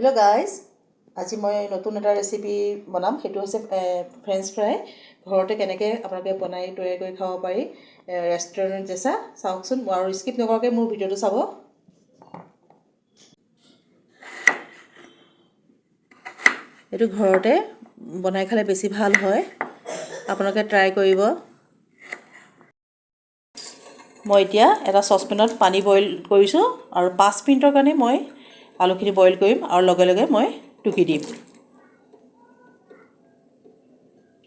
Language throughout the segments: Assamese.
হেল্ল' গাইজ, আজি মই নতুন এটা ৰেচিপি বনাম। সেইটো হৈছে ফ্ৰেঞ্চ ফ্ৰাই। ঘৰতে কেনেকৈ আপোনালোকে তৈয়াৰ কৰি খাব পাৰি ৰেষ্টুৰেণ্ট যেচা। চাওকচোন আৰু স্কিপ নকৰাকৈ মোৰ ভিডিঅ'টো চাব। এইটো ঘৰতে বনাই খালে বেছি ভাল হয়, আপোনালোকে ট্ৰাই কৰিব। মই এতিয়া এটা চচপেনত পানী বইল কৰিছোঁ আৰু 5 মিনিটৰ কাৰণে মই আলুখিনি বইল কৰিম আৰু লগে লগে মই টুকি দিম।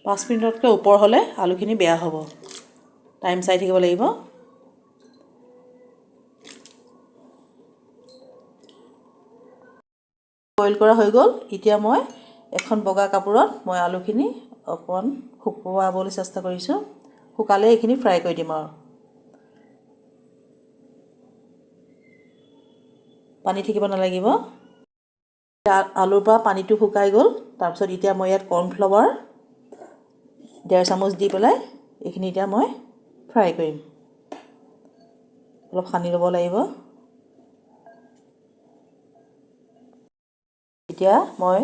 5 মিনিটতকৈ ওপৰ হ'লে আলুখিনি বেয়া হ'ব, টাইম চাই থাকিব লাগিব। বইল কৰা হৈ গ'ল। এতিয়া মই এখন বগা কাপোৰত মই আলুখিনি অকণমান শুকুৱাবলৈ চেষ্টা কৰিছোঁ। শুকালে এইখিনি ফ্ৰাই কৰি দিম আৰু পানী থাকিব নালাগিব। আলুৰ পৰা পানীটো শুকাই গ'ল। তাৰপিছত এতিয়া মই ইয়াত কৰ্ণফ্লাৱাৰ 1.5 চামুচ দি পেলাই এইখিনি এতিয়া মই ফ্ৰাই কৰিম। অলপ সানি ল'ব লাগিব। এতিয়া মই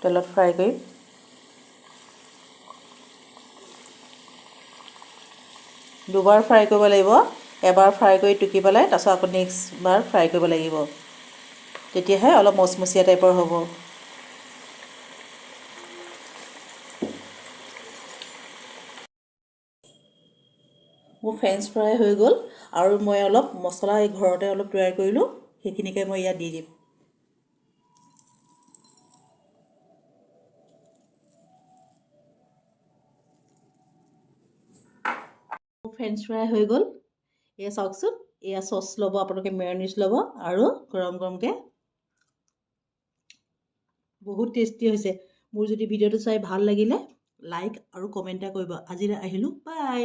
তেলত ফ্ৰাই কৰিম। দুবাৰ ফ্ৰাই কৰিব লাগিব। এবাৰ ফ্ৰাই কৰি টুকি পেলাই তাৰপিছত আকৌ নেক্সট বাৰ ফ্ৰাই কৰিব লাগিব, তেতিয়াহে অলপ মচমচীয়া টাইপৰ হ'ব। মোৰ ফ্ৰেঞ্চ ফ্ৰাই হৈ গ'ল আৰু মই অলপ মছলা ঘৰতে অলপ তৈয়াৰ কৰিলোঁ, সেইখিনিকে মই ইয়াত দি দিম। ফ্ৰেঞ্চ ফ্ৰাই হৈ গ'ল। এয়া চাওকচোন, এয়া চচ ল'ব আপোনালোকে, মেয়নিজ ল'ব আৰু গৰম গৰমকৈ। বহুত টেষ্টি হৈছে। মোৰ যদি ভিডিঅ'টো চাই ভাল লাগিলে লাইক আৰু কমেণ্ট এটা কৰিব। আজিলৈ আহিলোঁ, বাই।